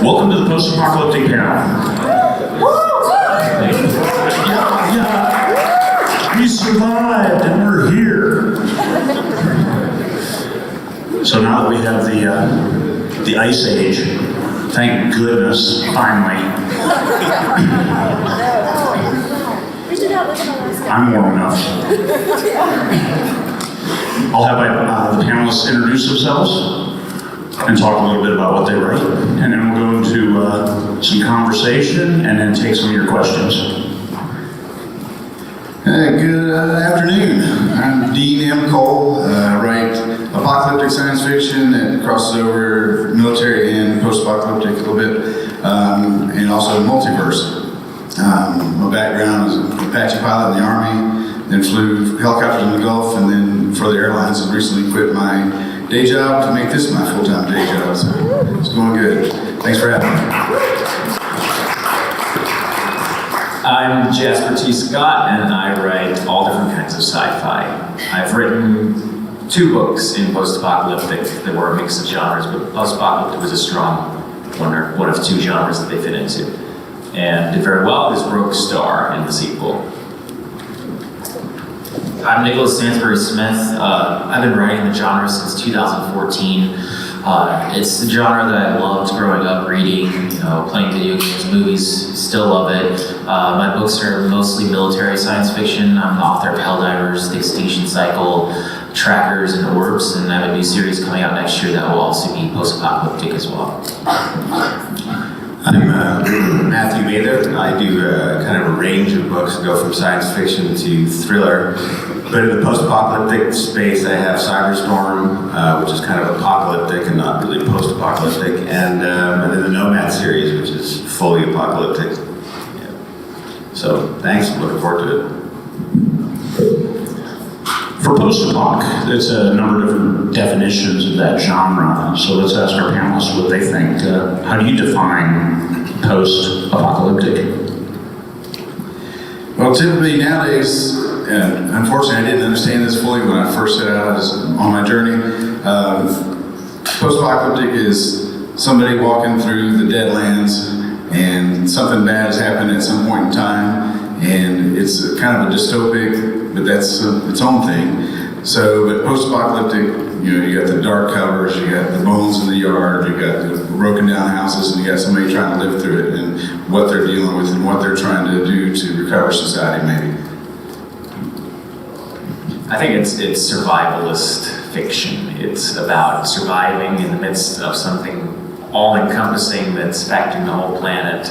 Welcome to the Post-Apocalyptic panel. Yeah. We survived and we're here. So now that we have the Ice Age, thank goodness, finally. I'm warm enough. I'll have the panelists introduce themselves and talk a little bit about what they write, and then we'll go into some conversation and then take some of your questions. Good afternoon. I'm Dean M. Cole. I write apocalyptic science fiction that crosses over military and post-apocalyptic a little bit, and also multiverse. My background is an Apache pilot in the Army, then flew helicopters in the Gulf, and then for the airlines, and recently quit my day job to make this my full-time day job, so it's going good. Thanks for having me. I'm Jasper T. Scott, and I write all different kinds of sci-fi. I've written 2 books in post-apocalyptic that were a mix of genres, but post-apocalyptic was a strong one of 2 genres that they fit into. And did very well. This broke star in the sequel. I'm Nicholas Sansbury Smith. I've been writing the genre since 2014. It's the genre that I loved growing up, reading, playing video games, movies, still love it. My books are mostly military science fiction. I'm the author of Helldivers, The Extinction Cycle, Trackers, and Orbs, and I have a new series coming out next year that will also be post-apocalyptic as well. I'm Matthew Mather. I do kind of a range of books, go from science fiction to thriller. But in the post-apocalyptic space, I have Cyberstorm, which is kind of apocalyptic and not really post-apocalyptic, and then the Nomad series, which is fully apocalyptic. Yeah. So thanks, I'm looking forward to it. For post-apoc, there's a number of different definitions of that genre, so let's ask our panelists what they think. How do you define post-apocalyptic? Well, typically nowadays, and unfortunately I didn't understand this fully when I first set out on my journey, post-apocalyptic is somebody walking through the Deadlands and something bad has happened at some point in time, and it's kind of a dystopic, but that's its own thing. So, but post-apocalyptic, you got the dark covers, you got the bones in the yard, you got the broken down houses, and you got somebody trying to live through it and what they're dealing with and what they're trying to do to recover society, maybe. I think it's survivalist fiction. It's about surviving in the midst of something all-encompassing that's affecting the whole planet.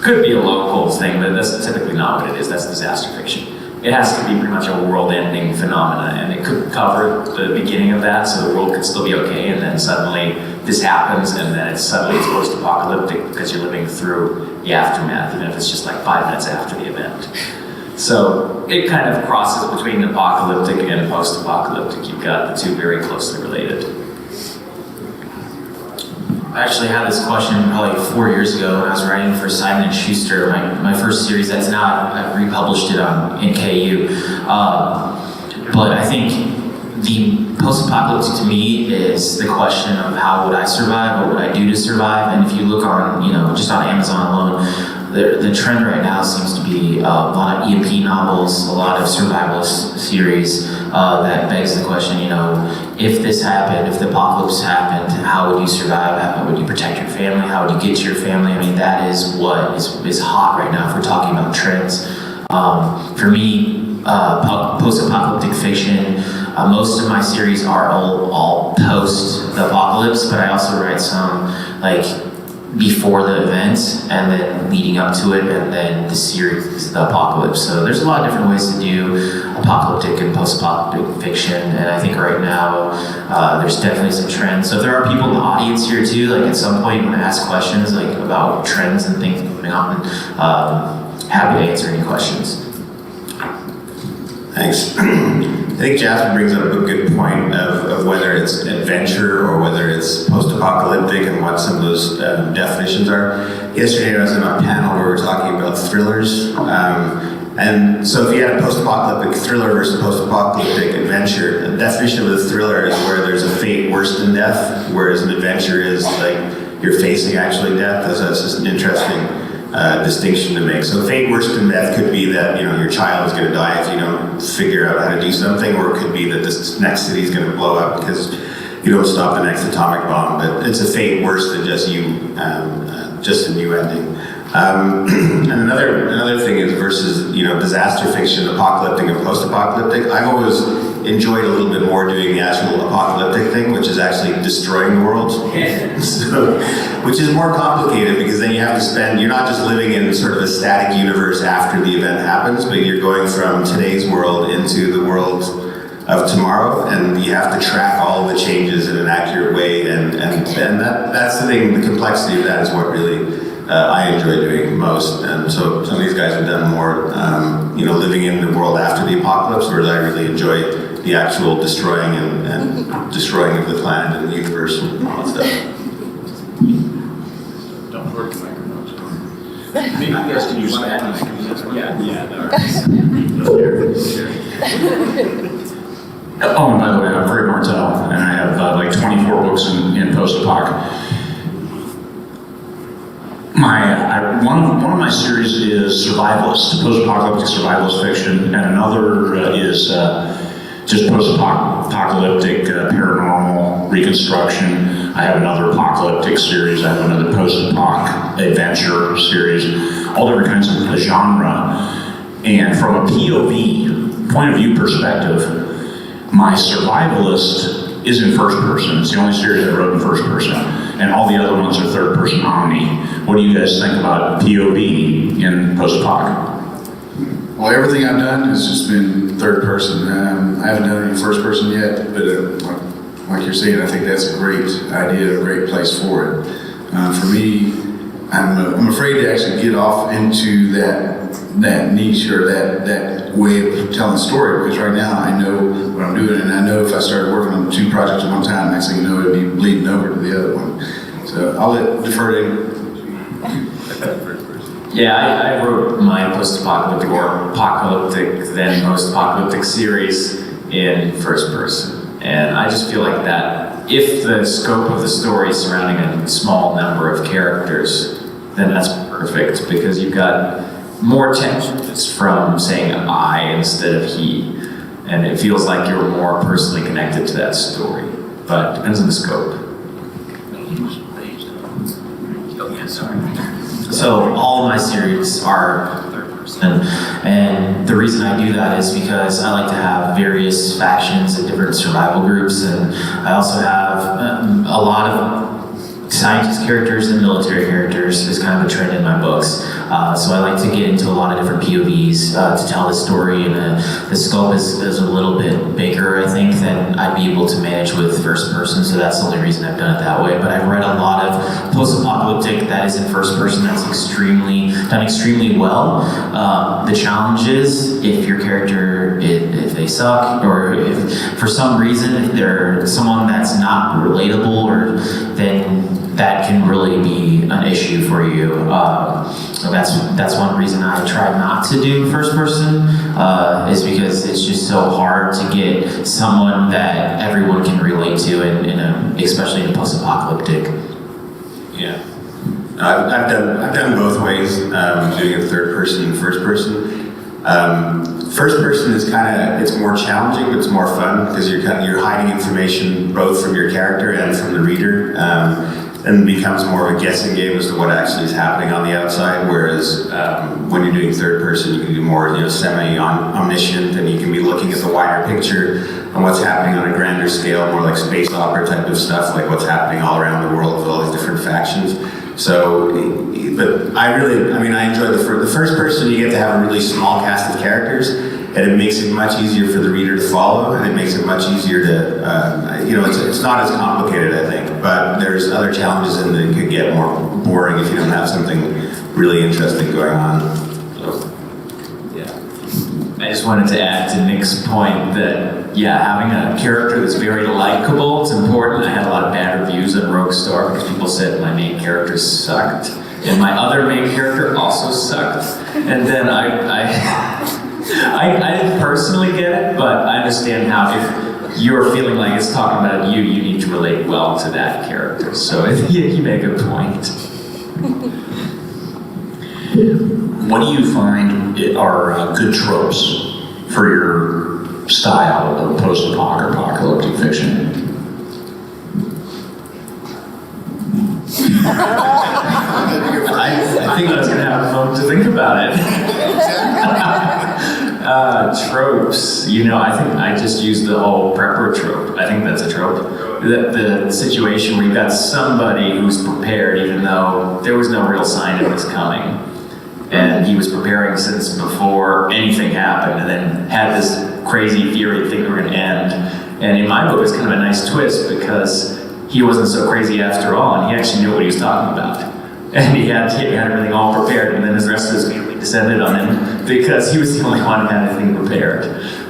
Could be a local thing, but that's typically not what it is. That's disaster fiction. It has to be pretty much a world-ending phenomena, and it could cover the beginning of that, so the world could still be okay, and then suddenly this happens, and then it's post-apocalyptic because you're living through the aftermath, even if it's just like 5 minutes after the event. So it kind of crosses between apocalyptic and post-apocalyptic. You've got the 2 very closely related. I actually had this question probably 4 years ago when I was writing for Simon & Schuster, my first series that's now, I've republished it on NKU. But I think the post-apocalyptic to me is the question of how would I survive, what would I do to survive, and if you look on, just on Amazon alone, the trend right now seems to be a lot of EMP novels, a lot of survivalist series that begs the question, if this happened, if the apocalypse happened, how would you survive? How would you protect your family? How would you get to your family? I mean, that is what is hot right now if we're talking about trends. For me, post-apocalyptic fiction, most of my series are all post the apocalypse, but I also write some before the event, and then leading up to it, and then the series, the apocalypse. So there's a lot of different ways to do apocalyptic and post-apocalyptic fiction, and I think right now there's definitely some trends. So if there are people in the audience here too, at some point you want to ask questions about trends and things going on, happy to answer any questions. Thanks. I think Jasper brings up a good point of whether it's adventure or whether it's post-apocalyptic and what some of those definitions are. Yesterday I was in a panel where we were talking about thrillers. And so if you had a post-apocalyptic thriller versus post-apocalyptic adventure, the definition of a thriller is where there's a fate worse than death, whereas an adventure is you're facing actually death. That's just an interesting distinction to make. So fate worse than death could be that your child is going to die if you don't figure out how to do something, or it could be that this next city is going to blow up because you don't stop the next atomic bomb. But it's a fate worse than just a new ending. And another thing is versus disaster fiction, apocalyptic and post-apocalyptic. I've always enjoyed a little bit more doing the actual apocalyptic thing, which is actually destroying the world. So, which is more complicated because then you have to spend, you're not just living in sort of a static universe after the event happens, but you're going from today's world into the world of tomorrow, and you have to track all the changes in an accurate way, and that's the thing, the complexity of that is what really I enjoy doing most. And so some of these guys have done more, living in the world after the apocalypse, whereas I really enjoy the actual destroying and destroying of the planet and the universe and all that stuff. Don't work the microphones. Maybe you guys can use that. Oh, and by the way, I'm Craven Martelle, and I have like 24 books in Post-Apoc. One of my series is survivalist, post-apocalyptic survivalist fiction, and another is just post-apocalyptic paranormal reconstruction. I have another apocalyptic series. I have another post-apoc adventure series, all different kinds of genre. And from a POV, point of view perspective, my survivalist is in first person. It's the only series I wrote in first person. And all the other ones are third person omni. What do you guys think about POV in post-apoc? Well, everything I've done has just been third person. I haven't done any first person yet, but like you're saying, I think that's a great idea, a great place for it. For me, I'm afraid to actually get off into that niche or that way of telling a story, because right now I know what I'm doing, and I know if I started working on 2 projects at one time, next thing you know, it'd be bleeding over to the other one. So I'll defer to Yeah, I wrote my post-apocalyptic or apocalyptic, then post-apocalyptic series in first person. And I just feel like that, if the scope of the story is surrounding a small number of characters, then that's perfect, because you've got more tensions from saying I insteed of he. And it feels like you're more personally connected to that story. But it depends on the scope. So all of my series are third person, and the reason I do that is because I like to have various factions and different survival groups, and I also have a lot of scientist characters and military characters is kind of a trend in my books. So I like to get into a lot of different POVs to tell the story, and the scope is a little bit bigger, I think, than I'd be able to manage with first person, so that's the only reason I've done it that way. But I've read a lot of post-apocalyptic that is in first person that's done extremely well. The challenge is if your character, if they suck, or if for some reason if they're someone that's not relatable, then that can really be an issue for you. So that's one reason I try not to do first person, is because it's just so hard to get someone that everyone can relate to, especially in a post-apocalyptic. Yeah, I've done both ways, doing it third person and first person. First person is it's more challenging, but it's more fun because you're hiding information both from your character and from the reader. And it becomes more of a guessing game as to what actually is happening on the outside, whereas when you're doing third person, you can do more semi-omniscient, and you can be looking at the wider picture and what's happening on a grander scale, more like space opera type of stuff, like what's happening all around the world with all these different factions. So, but I enjoy the first person. You get to have a really small cast of characters, and it makes it much easier for the reader to follow, and it makes it much easier to, it's not as complicated, I think, but there's other challenges in that could get more boring if you don't have something really interesting going on. So, I just wanted to add to Nick's point that, having a character that's very likable is important. I had a lot of bad reviews on Rogue Star because people said my main character sucked, and my other main character also sucked. And then I didn't personally get it, but I understand how you're feeling like it's talking about you, you need to relate well to that character. So you make a point. What do you find are good tropes for your style of post-apocalyptic fiction? I think I was going to have a moment to think about it. Tropes, I think I just used the whole prepper trope. I think that's a trope. The situation where you've got somebody who's prepared even though there was no real sign of this coming. And he was preparing since before anything happened and then had this crazy theory thinking we're going to end. And in my book, it's kind of a nice twist because he wasn't so crazy after all, and he actually knew what he was talking about. And he had everything all prepared, and then the rest of his family descended on him because he was the only one who had anything prepared.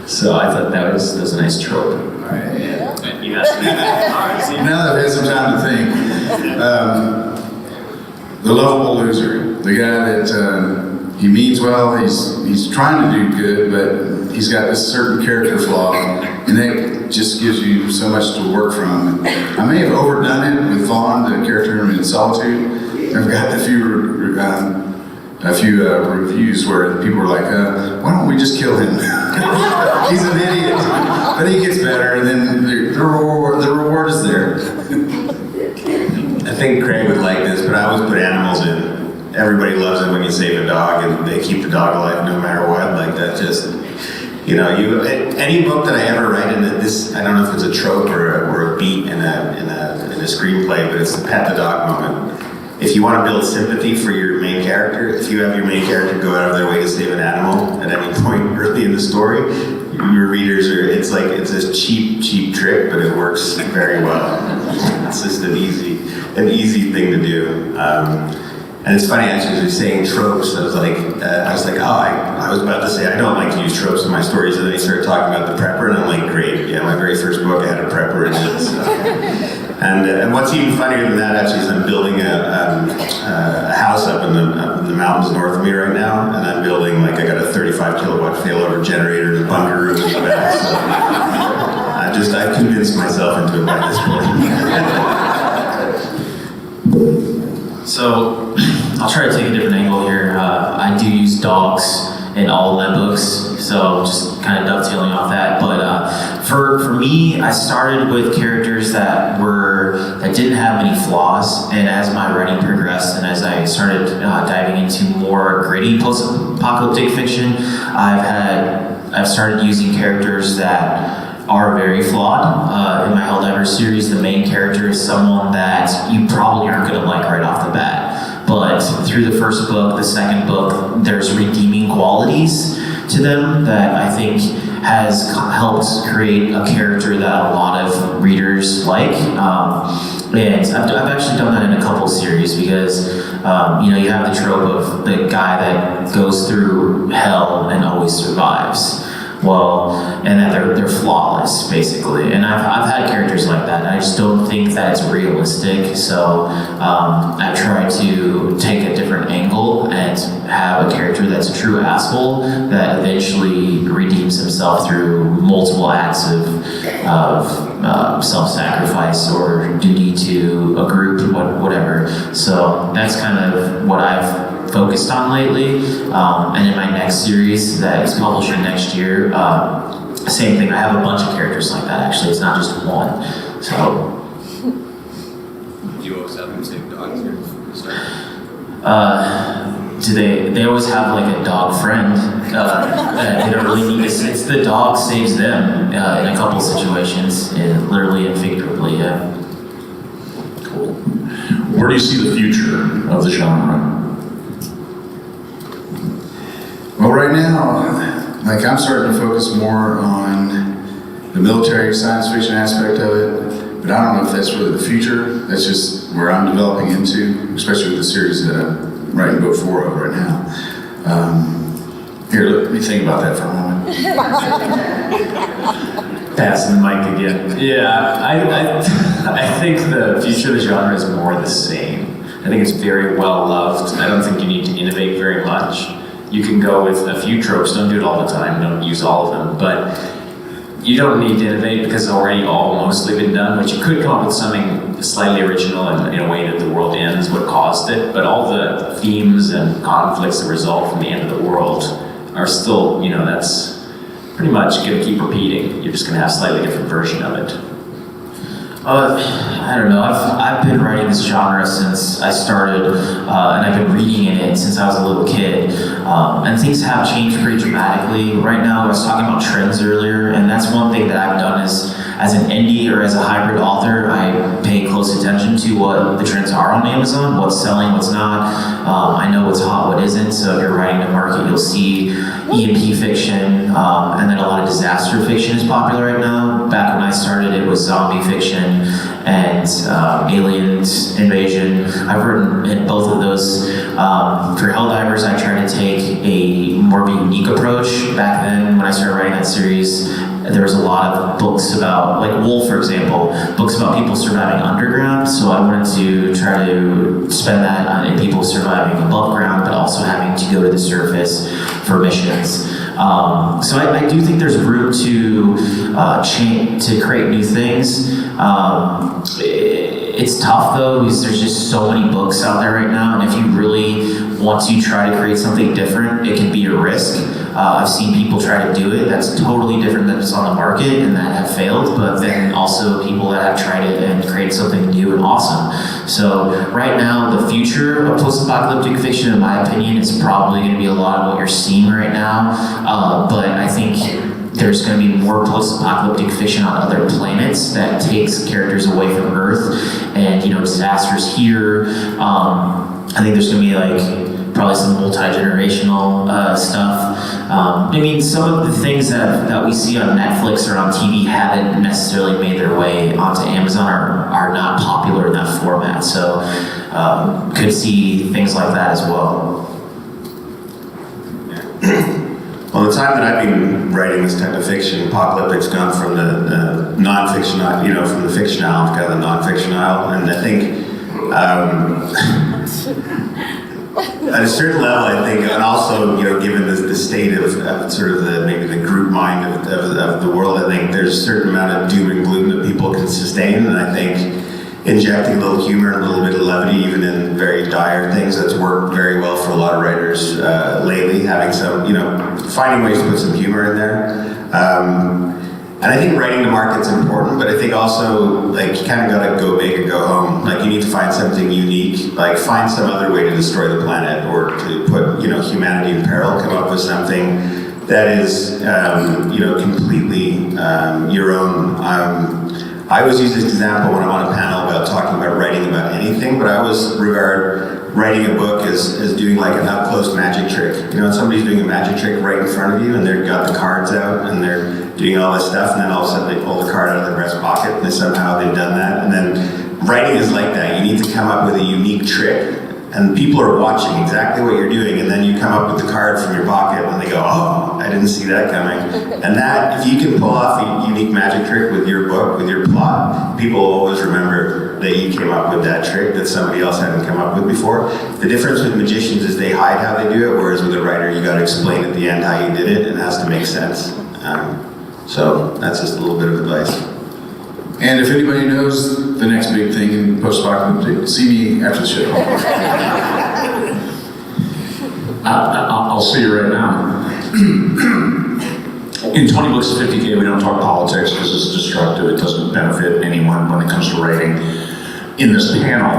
So I thought that was a nice trope. All right, yeah. You asked me that. Now that I've had some time to think, the lovable loser, the guy that he means well, he's trying to do good, but he's got this certain character flaw, and that just gives you so much to work from. I may have overdone it with Vaughn, the character in Solitude. I've got a few reviews where people were like, why don't we just kill him? He's an idiot. But he gets better, and then the reward is there. I think Craig would like this, but I always put animals in. Everybody loves it when you save a dog and they keep the dog alive no matter what. Like that just, any book that I ever write in this, I don't know if it's a trope or a beat in a screenplay, but it's the pet the dog moment. If you want to build sympathy for your main character, if you have your main character go out of their way to save an animal at any point early in the story, your readers it's a cheap trick, but it works very well. It's just an easy thing to do. And it's funny, actually, as you're saying tropes, I was like, I was about to say I don't like to use tropes in my stories, and then he started talking about the prepper, and I'm like, great, yeah, my very first book I had a prepper in it. So. And what's even funnier than that, actually, is I'm building a house up in the mountains north of me right now, and I'm building, I got a 35 kilowatt failover generator in the bunker room in the back, so I've convinced myself into it by this point. So I'll try to take a different angle here. I do use dogs in all of my books, so just kind of dovetailing off that. But for me, I started with characters that didn't have many flaws, and as my writing progressed and as I started diving into more gritty post-apocalyptic fiction, I've started using characters that are very flawed. In my Helldivers series, the main character is someone that you probably aren't going to like right off the bat. But through the first book, the second book, there's redeeming qualities to them that I think has helped create a character that a lot of readers like. And I've actually done that in a couple series because, you have the trope of the guy that goes through hell and always survives. Well, and that they're flawless, basically. And I've had characters like that, and I just don't think that it's realistic. So I try to take a different angle and have a character that's a true asshole that eventually redeems himself through multiple acts of self-sacrifice or duty to a group, whatever. So that's kind of what I've focused on lately, and in my next series that is publishing next year, same thing. I have a bunch of characters like that. Actually, it's not just one. So, Do you always have them save dogs here? They always have like a dog friend. They don't really need to. It's the dog saves them in a couple situations, literally and figuratively. Yeah. Cool. Where do you see the future of the genre? Well, right now, I'm starting to focus more on the military science fiction aspect of it, but I don't know if that's really the future. That's just where I'm developing into, especially with the series that I'm writing book 4 of right now. Here, let me think about that for a moment. Passing the mic again. Yeah, I think the future of the genre is more the same. I think it's very well loved. I don't think you need to innovate very much. You can go with a few tropes, don't do it all the time, don't use all of them, but you don't need to innovate because it's already all mostly been done, but you could come up with something slightly original in a way that the world ends what caused it, but all the themes and conflicts that result from the end of the world are still, that's pretty much going to keep repeating. You're just going to have a slightly different version of it. I don't know. I've been writing this genre since I started, and I've been reading in it since I was a little kid. And things have changed pretty dramatically. Right now, I was talking about trends earlier, and that's one thing that I've done is, as an indie or as a hybrid author, I pay close attention to what the trends are on Amazon, what's selling, what's not. I know what's hot, what isn't. So if you're writing to market, you'll see EMP fiction, and then a lot of disaster fiction is popular right now. Back when I started, it was zombie fiction and aliens invasion. I've written in both of those. For Helldivers, I tried to take a more of a unique approach. Back then, when I started writing that series, there was a lot of books about, like Wolf, for example, books about people surviving underground. So I wanted to try to spend that on people surviving above ground, but also having to go to the surface for missions. So I do think there's room to create new things. It's tough though, because there's just so many books out there right now, and if you really want to try to create something different, it can be a risk. I've seen people try to do it that's totally different than what's on the market and that have failed, but then also people that have tried it and created something new and awesome. So right now, the future of post-apocalyptic fiction, in my opinion, is probably going to be a lot of what you're seeing right now, but I think there's going to be more post-apocalyptic fiction on other planets that takes characters away from Earth, and disasters here. I think there's going to be probably some multi-generational stuff. Some of the things that we see on Netflix or on TV haven't necessarily made their way onto Amazon or are not popular in that format. So could see things like that as well. Well, the time that I've been writing this type of fiction, apocalyptic's gone from the non-fiction, from the fiction aisle to kind of the non-fiction aisle, and I think at a certain level, I think, and also, given the state of sort of maybe the group mind of the world, I think there's a certain amount of doom and gloom that people can sustain, and I think injecting a little humor and a little bit of levity, even in very dire things, that's worked very well for a lot of writers lately, having some, finding ways to put some humor in there. And I think writing to market's important, but I think also, you kind of gotta go big and go home. You need to find something unique, find some other way to destroy the planet or to put, humanity in peril, come up with something that is, completely your own. I always use this example when I'm on a panel about talking about writing about anything, but I always regard writing a book as doing an up-close magic trick. Somebody's doing a magic trick right in front of you, and they've got the cards out, and they're doing all this stuff, and then all of a sudden they pull the card out of their breast pocket, and somehow they've done that. And then writing is like that. You need to come up with a unique trick, and people are watching exactly what you're doing, and then you come up with the card from your pocket, and they go, oh, I didn't see that coming. And that, if you can pull off a unique magic trick with your book, with your plot, people will always remember that you came up with that trick that somebody else hadn't come up with before. The difference with magicians is they hide how they do it, whereas with a writer, you got to explain at the end how you did it, and it has to make sense. So that's just a little bit of advice. And if anybody knows the next big thing in post-apocalyptic, see me after the show. I'll see you right now. In 20Books 50K, we don't talk politics because it's destructive. It doesn't benefit anyone when it comes to writing. In this panel,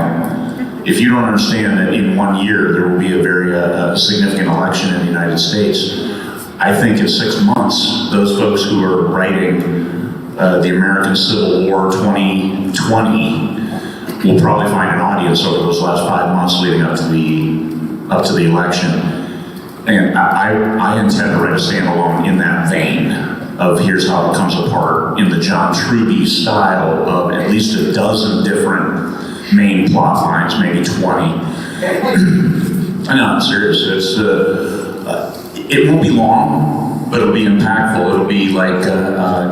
if you don't understand that in 1 year there will be a very significant election in the United States, I think in 6 months, those folks who are writing the American Civil War 2020 will probably find an audience over those last 5 months leading up to the election. And I intend to write a standalone in that vein of here's how it comes apart in the John Truby style of at least a dozen different main plot lines, maybe 20. No, I'm serious. It won't be long, but it'll be impactful. It'll be like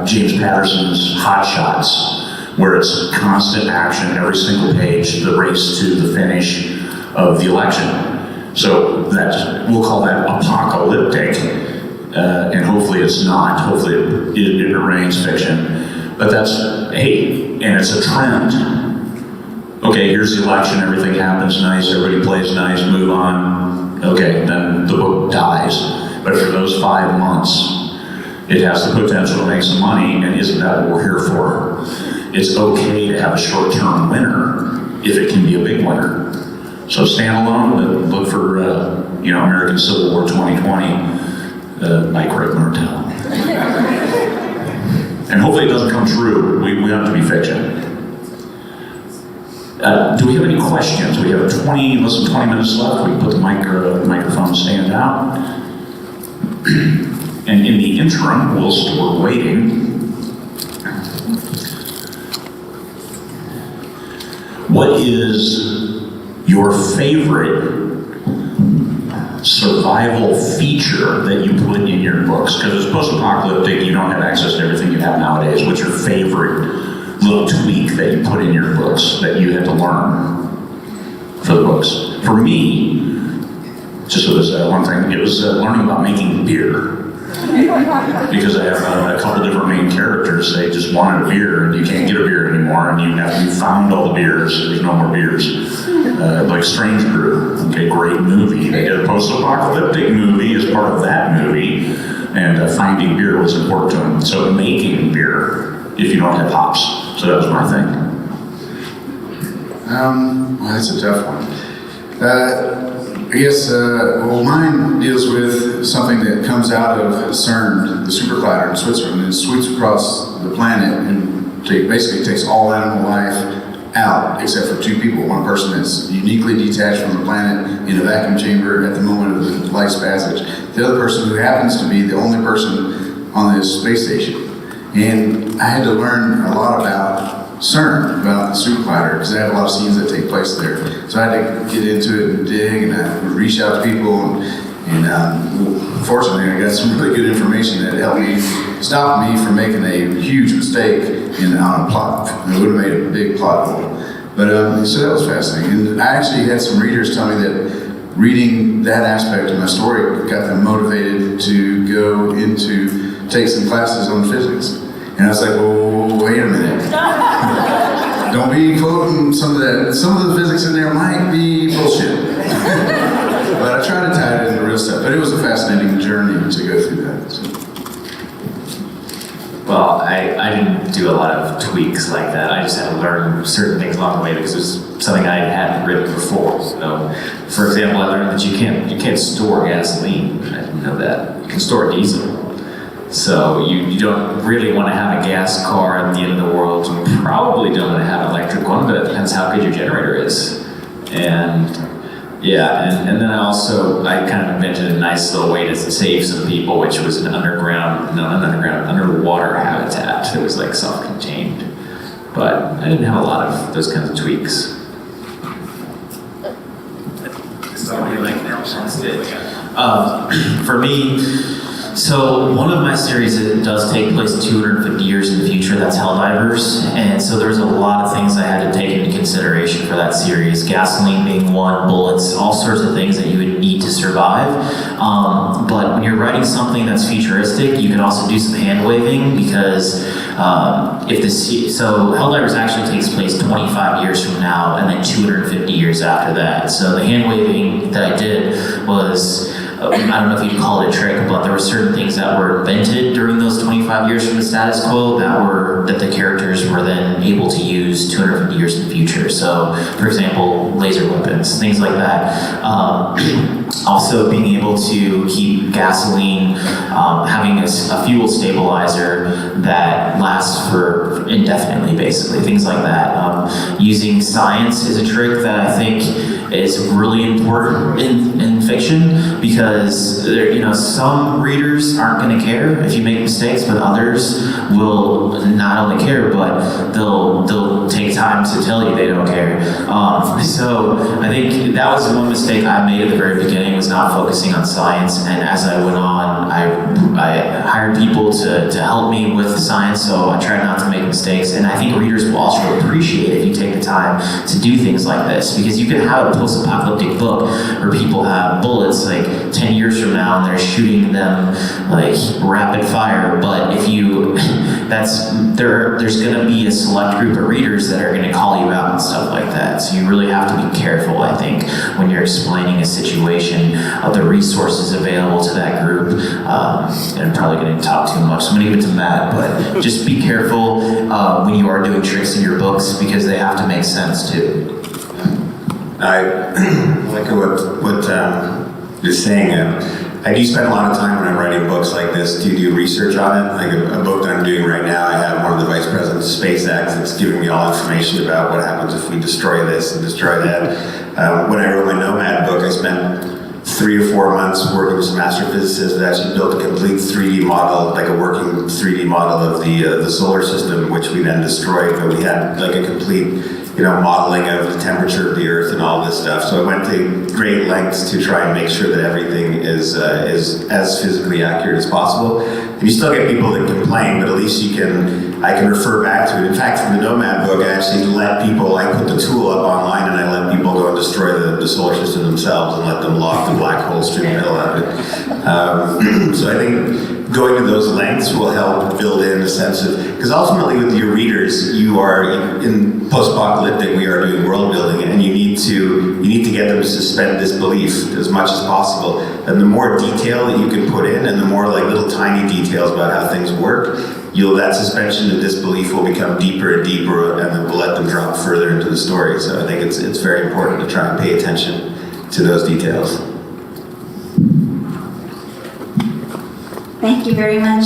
James Patterson's Hot Shots, where it's constant action, every single page, the race to the finish of the election. So we'll call that apocalyptic. and hopefully it's not. Hopefully it remains fiction. But that's, hey, and it's a trend. Okay, here's the election, everything happens nice, everybody plays nice, move on. Okay, then the book dies. But for those 5 months, it has the potential to make some money, and isn't that what we're here for? It's okay to have a short-term winner if it can be a big winner. So stand alone, look for American Civil War 2020 by Craven Martelle. And hopefully it doesn't come true. We have to be fiction. Do we have any questions? We have less than 20 minutes left. We can put the microphone stand out. And in the interim, whilst we're waiting, what is your favorite survival feature that you put in your books? Because it's post-apocalyptic, you don't have access to everything you have nowadays. What's your favorite little tweak that you put in your books that you had to learn for the books? For me, just so this one thing, it was learning about making beer. Because I have a couple different main characters, they just wanted a beer, and you can't get a beer anymore, and you found all the beers, there's no more beers. Like Strange Brew, okay, great movie. They did a post-apocalyptic movie as part of that movie, and finding beer was important to them. So making beer, if you don't have hops. So that was my thing. Well, that's a tough one. I guess, mine deals with something that comes out of CERN, the supercollider in Switzerland, and it sweeps across the planet and basically takes all animal life out, except for 2 people. One person that's uniquely detached from the planet in a vacuum chamber at the moment of the light's passage. The other person who happens to be the only person on this space station. And I had to learn a lot about CERN, about the supercollider, because I have a lot of scenes that take place there. So I had to get into it and dig, and I would reach out to people, and fortunately I got some really good information that helped me, stop me from making a huge mistake on a plot. It would have made a big plot hole. But so that was fascinating. And I actually had some readers tell me that reading that aspect of my story got them motivated to go into, take some classes on physics. And I was like, well, wait a minute. Don't be quoting some of that. Some of the physics in there might be bullshit. But I tried to tie it into real stuff. But it was a fascinating journey to go through that. So. Well, I didn't do a lot of tweaks like that. I just had to learn certain things along the way because it was something I hadn't written before. So, for example, I learned that you can't store gasoline. I didn't know that. You can store diesel. So you don't really want to have a gas car at the end of the world. You probably don't want to have an electric one, but it depends how good your generator is. And yeah, and then I kind of invented a nice little way to save some people, which was an underwater habitat that was like self-contained. But I didn't have a lot of those kinds of tweaks. For me, so one of my series that does take place 250 years in the future, that's Helldivers, and so there's a lot of things I had to take into consideration for that series. Gasoline being one, bullets, all sorts of things that you would need to survive. But when you're writing something that's futuristic, you can also do some hand waving because so Helldivers actually takes place 25 years from now and then 250 years after that. So the hand waving that I did was, I don't know if you'd call it a trick, but there were certain things that were invented during those 25 years from the status quo that the characters were then able to use 250 years in the future. So, for example, laser weapons, things like that. Also being able to keep gasoline, having a fuel stabilizer that lasts for indefinitely, basically, things like that. Using science is a trick that I think is really important in fiction because some readers aren't going to care if you make mistakes, but others will not only care, but they'll take time to tell you they don't care. So I think that was one mistake I made at the very beginning. beginning was not focusing on science, and as I went on, I hired people to help me with science, so I tried not to make mistakes. And I think readers will also appreciate it if you take the time to do things like this, because you can have a post-apocalyptic book where people have bullets like 10 years from now and they're shooting them like rapid fire, but if you there's going to be a select group of readers that are going to call you out and stuff like that. So you really have to be careful, I think, when you're explaining a situation of the resources available to that group. And I'm probably going to talk too much, so I'm going to give it to Matt, but just be careful when you are doing tricks in your books, because they have to make sense too. I like what you're saying. I do spend a lot of time when I'm writing books like this to do research on it. Like a book that I'm doing right now, I have one of the vice presidents of SpaceX that's giving me all information about what happens if we destroy this and destroy that. When I wrote my Nomad book, I spent 3 or 4 months working with some astrophysicists that actually built a complete 3D model, like a working 3D model of the solar system, which we then destroyed, but we had like a complete modeling of the temperature of the Earth and all this stuff. So I went to great lengths to try and make sure that everything is as physically accurate as possible. And you still get people that complain, but at least I can refer back to it. In fact, for the Nomad book, I actually I put the tool up online and I let people go and destroy the solar system themselves and let them log the black hole stream middle of it. So I think going to those lengths will help build in a sense of, because ultimately with your readers, you are in post-apocalyptic, we are doing world building, and you need to get them to suspend disbelief as much as possible. And the more detail that you can put in, and the more like little tiny details about how things work, that suspension of disbelief will become deeper and deeper, and then we'll let them drop further into the story. So I think it's very important to try and pay attention to those details. Thank you very much.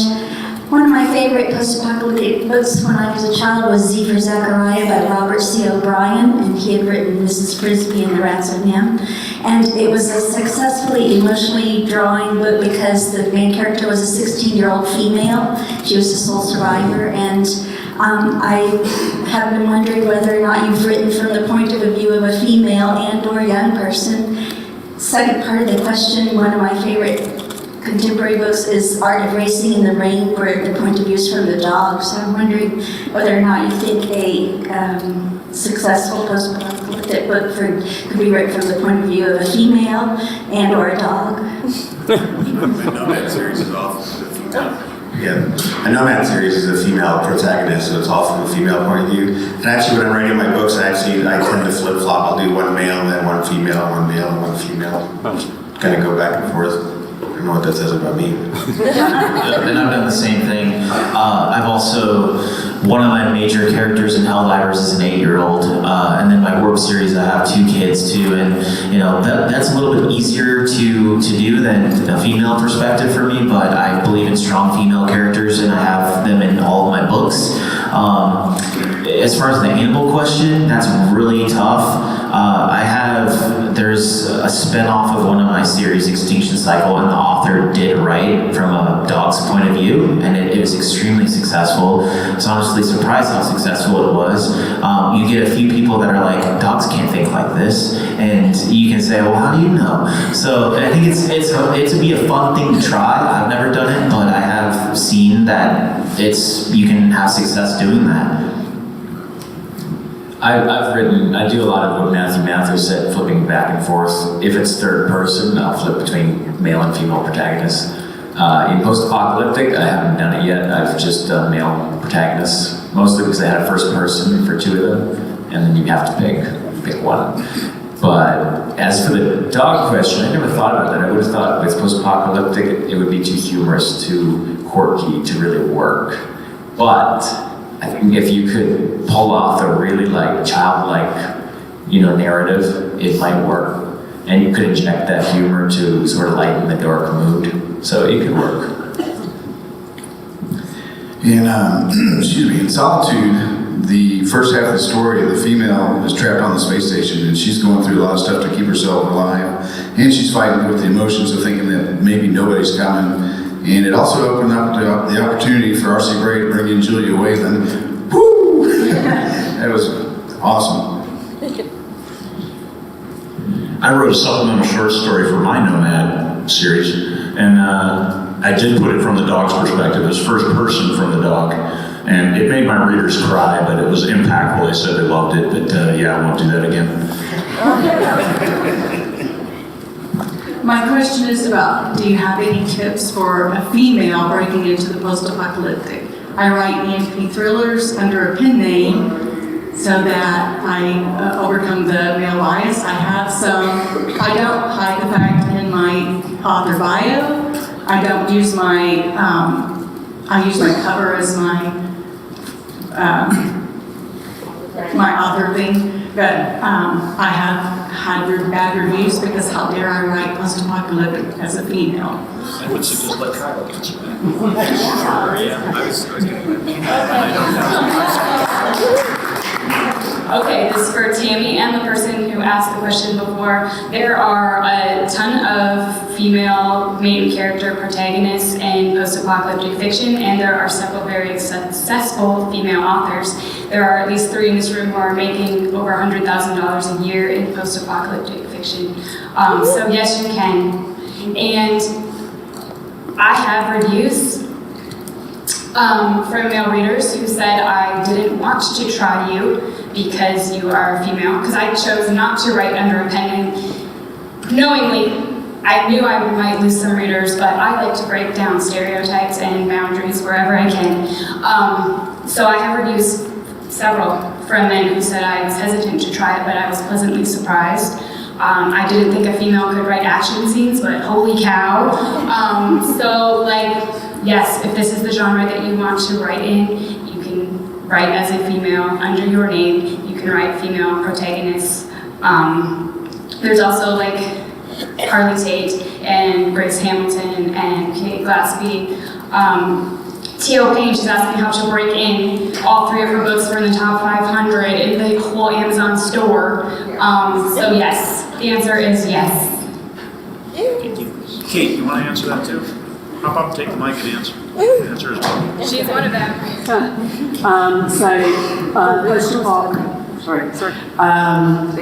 One of my favorite post-apocalyptic books when I was a child was Z for Zachariah by Robert C. O'Brien, and he had written Mrs. Frisbee and the Ransom Hymn. And it was a successfully emotionally drawing book because the main character was a 16-year-old female. She was the sole survivor, and I have been wondering whether or not you've written from the point of view of a female and or young person. Second part of the question, one of my favorite contemporary books is Art of Racing in the Rain, where the point of view is from the dog. So I'm wondering whether or not you think a successful post-apocalyptic book could be written from the point of view of a female and or a dog. The Nomad series is all from the female. Yeah, a Nomad series is a female protagonist, so it's all from a female point of view. And actually, when I'm writing my books, I tend to flip-flop. I'll do one male, then one female, one male, and one female. Kind of go back and forth. I don't know what that says about me. And I've done the same thing. I've also, one of my major characters in Helldivers is an 8-year-old, and then my Warp series I have 2 kids too, and that's a little bit easier to do than a female perspective for me, but I believe in strong female characters and I have them in all of my books. As far as the animal question, that's really tough. There's a spin-off of one of my series, Extinction Cycle, and the author did write from a dog's point of view, and it was extremely successful. I was honestly surprised how successful it was. You get a few people that are like, dogs can't think like this, and you can say, well, how do you know? So I think it's be a fun thing to try. I've never done it, but I have seen that you can have success doing that. I do a lot of what Matthew said, flipping back and forth. If it's third person, I'll flip between male and female protagonists. In Post-Apocalyptic, I haven't done it yet. I've just done male protagonists, mostly because I had a first person for 2 of them, and then you have to pick one. But as for the dog question, I never thought about that. I would have thought with Post-Apocalyptic, it would be too humorous, too quirky to really work. But I think if you could pull off a really childlike, narrative, it might work. And you could inject that humor to sort of lighten the dark mood. So it could work. In Solitude, the first half of the story, the female is trapped on the space station and she's going through a lot of stuff to keep herself alive. And she's fighting with the emotions of thinking that maybe nobody's coming. And it also opened up the opportunity for R.C. Bray to bring in Julia Whalen. Woo! That was awesome. I wrote a supplemental short story for my Nomad series, and I did put it from the dog's perspective. It was first person from the dog, and it made my readers cry, but it was impactful. They said they loved it, but yeah, I won't do that again. My question is about, do you have any tips for a female breaking into the post-apocalyptic? I write EMP thrillers under a pen name so that I overcome the male bias. I have some, I don't hide the fact in my author bio. I don't use my, I use my cover as my author thing. But I have had bad reviews because how dare I write post-apocalyptic as a female. I would suggest let Kyle answer that. Yeah, I was Okay, this is for Tammy and the person who asked the question before. There are a ton of female main character protagonists in post-apocalyptic fiction, and there are several very successful female authors. There are at least 3 in this room who are making over $100,000 a year in post-apocalyptic fiction. So yes, you can. And I have reviews from male readers who said I didn't want to try you because you are a female, because I chose not to write under a pen name. Knowingly, I knew I might lose some readers, but I like to break down stereotypes and boundaries wherever I can. So I have reviews, several, from men who said I was hesitant to try it, but I was pleasantly surprised. I didn't think a female could write action scenes, but holy cow. So, like, yes, if this is the genre that you want to write in, you can write as a female under your name. You can write female protagonists. There's also, like, Harley Tate and Grace Hamilton and Kate Glaspie. T.O. Payne, she's asking how to break in. All 3 of her books were in the top 500 in the whole Amazon store. So yes, the answer is yes. Kate, you want to answer that too? Hop up, take the mic and answer. The answer is no. She's one of them.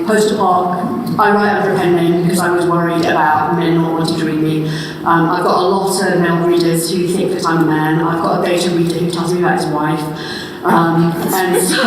Post-apoc, I write under a pen name because I was worried about men not wanting to read me. I've got a lot of male readers who think that I'm a man. I've got a beta reader who tells me about his wife. And so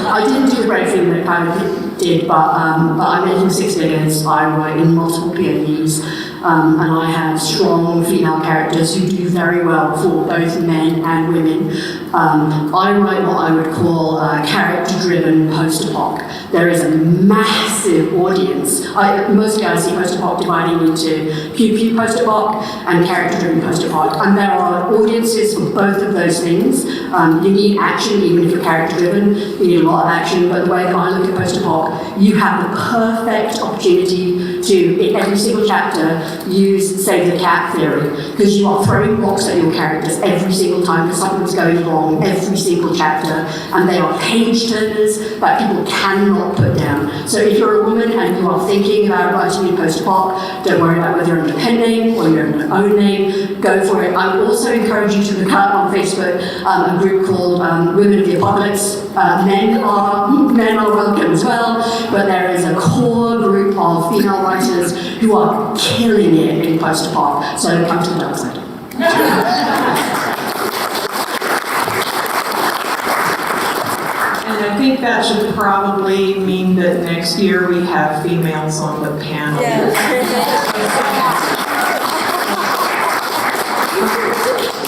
I didn't do the brave thing that Kyle did, but I'm making 6 figures. I write in multiple POVs, and I have strong female characters who do very well for both men and women. I write what I would call character-driven post-apoc. There is a massive audience. Mostly I see post-apoc dividing into pew-pew post-apoc and character-driven post-apoc, and there are audiences for both of those things. You need action, even if you're character-driven. You need a lot of action, but the way that I look at post-apoc, you have the perfect opportunity to, in every single chapter, use save the cat theory, because you are throwing rocks at your characters every single time that something's going wrong, every single chapter, and they are page turners that people cannot put down. So if you're a woman and you are thinking about writing in post-apoc, don't worry about whether you're under a pen name or you're under your own name, go for it. I would also encourage you to look up on Facebook a group called Women of the Apocalypse. Men are welcome as well, but there is a core group of female writers who are killing it in post-apoc, so come to the dark side. And I think that should probably mean that next year we have females on the panel.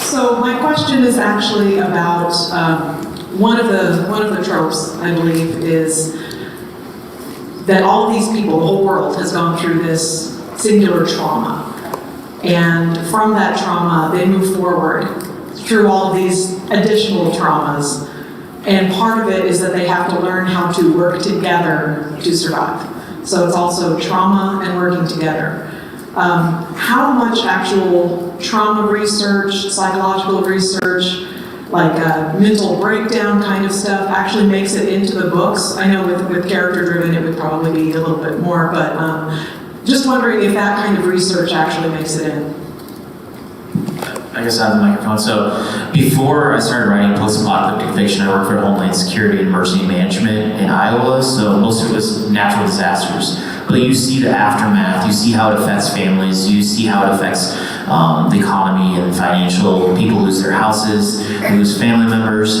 So my question is actually about one of the tropes, I believe, is that all these people, the whole world, has gone through this singular trauma. And from that trauma, they move forward through all of these additional traumas. And part of it is that they have to learn how to work together to survive. So it's also trauma and working together. How much actual trauma research, psychological research, like mental breakdown kind of stuff actually makes it into the books? I know with character-driven it would probably be a little bit more, but just wondering if that kind of research actually makes it in. I guess I have the microphone. So before I started writing post-apocalyptic fiction, I worked for Homeland Security and Emergency Management in Iowa, so most of it was natural disasters. but you see the aftermath, you see how it affects families, you see how it affects the economy and financial, people lose their houses, lose family members.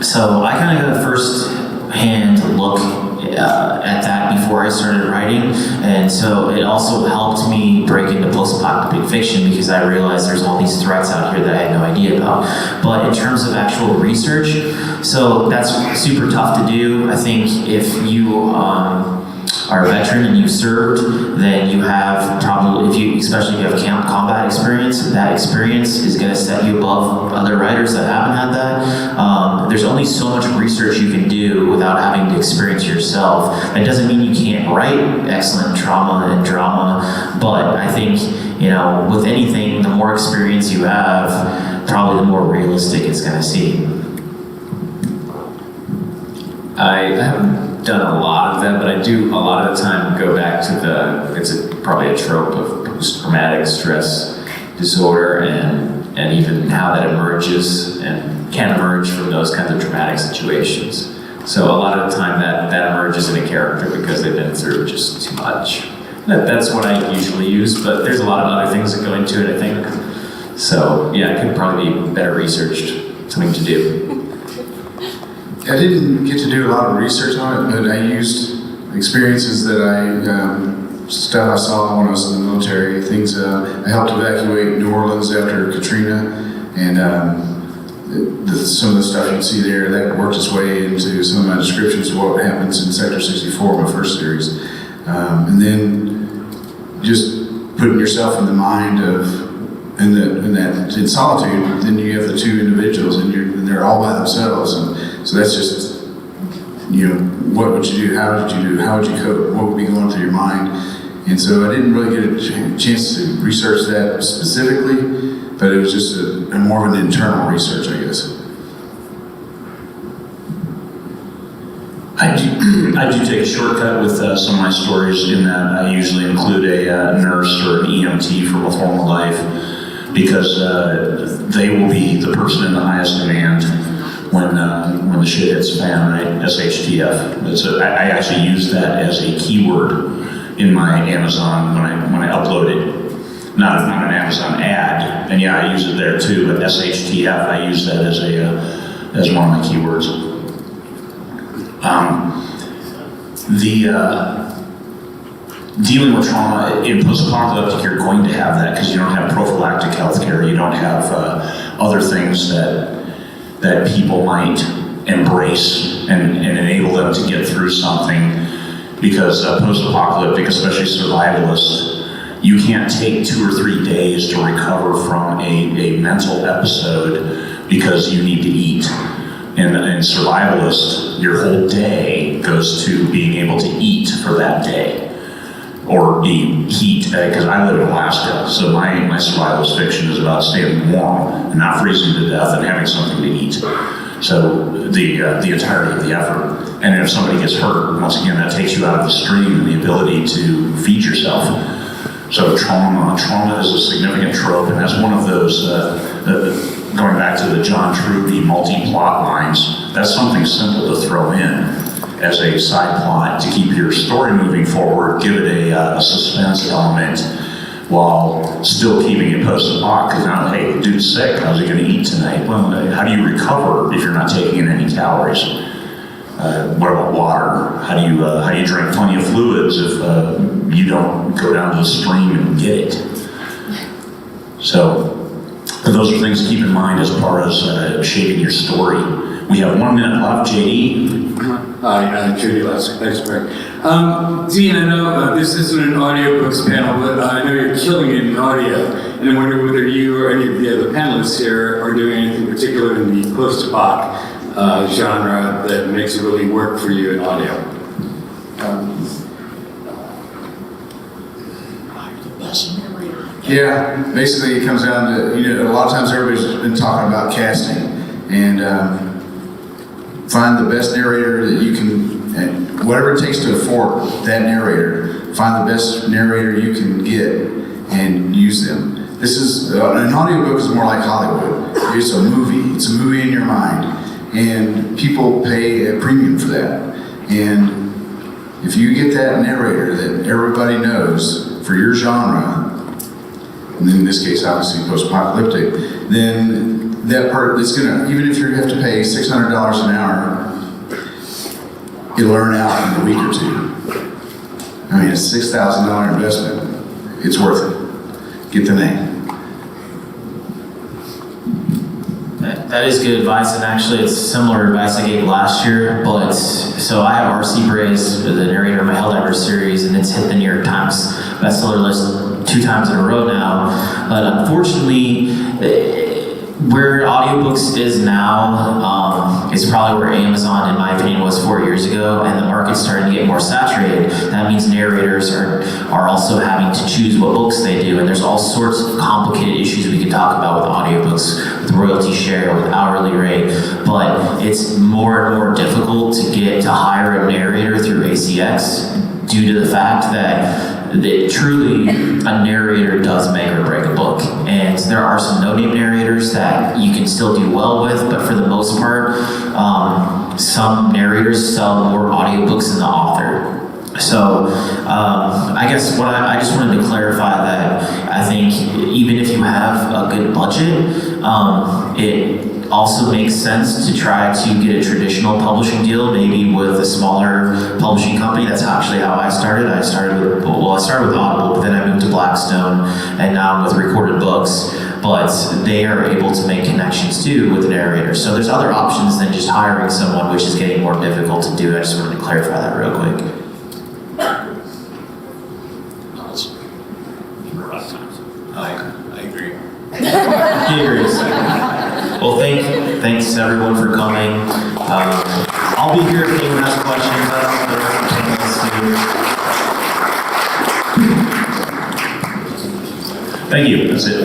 So I kind of got a first-hand look at that before I started writing, and so it also helped me break into post-apocalyptic fiction because I realized there's all these threats out here that I had no idea about. But in terms of actual research, so that's super tough to do. I think if you are a veteran and you served, then you have probably, especially if you have combat experience, that experience is going to set you above other writers that haven't had that. There's only so much research you can do without having to experience yourself. That doesn't mean you can't write excellent trauma and drama, but I think, with anything, the more experience you have, probably the more realistic it's going to seem. I haven't done a lot of them, but I do a lot of the time go back to probably a trope of post-traumatic stress disorder and even how that emerges and can emerge from those kinds of traumatic situations. So a lot of the time that emerges in a character because they've been through just too much. That's what I usually use, but there's a lot of other things that go into it, I think. So yeah, it could probably be better researched, something to do. I didn't get to do a lot of research on it, but I used experiences that stuff I saw when I was in the military. Things I helped evacuate New Orleans after Katrina, and some of the stuff you see there, that worked its way into some of my descriptions of what happens in Sector 64, my first series. And then just putting yourself in the mind of, in solitude, then you have the two individuals, and they're all by themselves, and so that's just, what would you do? How would you do? How would you cope? What would be going through your mind? And so I didn't really get a chance to research that specifically, but it was just a more of an internal research, I guess. I do take a shortcut with some of my stories in that I usually include a nurse or an EMT from a former life, because they will be the person in the highest demand when the shit hits the fan, right? SHTF. I actually use that as a keyword in my Amazon when I upload it. Not an Amazon ad, and yeah, I use it there too. But SHTF, I use that as one of my keywords. Dealing with trauma in post-apocalyptic, you're going to have that because you don't have prophylactic health care. You don't have other things that people might embrace and enable them to get through something. Because post-apocalyptic, especially survivalist, you can't take 2 or 3 days to recover from a mental episode because you need to eat. And survivalist, your whole day goes to being able to eat for that day. Or heat, because I live in Alaska, so my survivalist fiction is about staying warm and not freezing to death and having something to eat. So the entirety of the effort. And if somebody gets hurt, once again, that takes you out of the stream and the ability to feed yourself. So trauma is a significant trope, and that's one of those, going back to the John Truby multi-plot lines, that's something simple to throw in as a side plot to keep your story moving forward, give it a suspense element while still keeping it post-apoc. Because now, hey, the dude's sick, how's he going to eat tonight? Well, how do you recover if you're not taking in any calories? What about water? How do you drink plenty of fluids if you don't go down to the stream and get it? So those are things to keep in mind as far as shaping your story. We have 1 minute left, JD. Hi, Judy Lesberg. Dean, I know this isn't an audiobooks panel, but I know you're killing it in audio. And I wonder whether you or any of the other panelists here are doing anything particular in the post-apoc genre that makes it really work for you in audio. Yeah, basically it comes down to, a lot of times everybody's been talking about casting, and find the best narrator that you can, and whatever it takes to afford that narrator, find the best narrator you can get and use them. This is, an audiobook is more like Hollywood. It's a movie in your mind, and people pay a premium for that. And If you get that narrator that everybody knows for your genre, and in this case, obviously post-apocalyptic, then that part is gonna, even if you have to pay $600 an hour, it'll earn out in a week or two. I mean, it's a $6,000 investment. It's worth it. Get the name. That is good advice, and actually it's similar advice I gave last year, but so I have R.C. Bray's, the narrator of my Helldiver series, and it's hit the New York Times bestseller list 2 times in a row now, but unfortunately, where audiobooks is now is probably where Amazon, in my opinion, was 4 years ago, and the market's starting to get more saturated. That means narrators are also having to choose what books they do, and there's all sorts of complicated issues we could talk about with audiobooks, with royalty share, with hourly rate, but it's more and more difficult to hire a narrator through ACX due to the fact that truly a narrator does make or break a book. And there are some no-name narrators that you can still do well with, but for the most part, some narrators sell more audiobooks than the author. So I guess I just wanted to clarify that I think even if you have a good budget, it also makes sense to try to get a traditional publishing deal, maybe with a smaller publishing company. That's actually how I started. I started with Audible, but then I moved to Blackstone, and now I'm with Recorded Books. But they are able to make connections too with the narrator. So there's other options than just hiring someone, which is getting more difficult to do. I just wanted to clarify that real quick. I agree. He agrees. Well, thanks everyone for coming. I'll be here if anyone has questions. Thank you, that's it.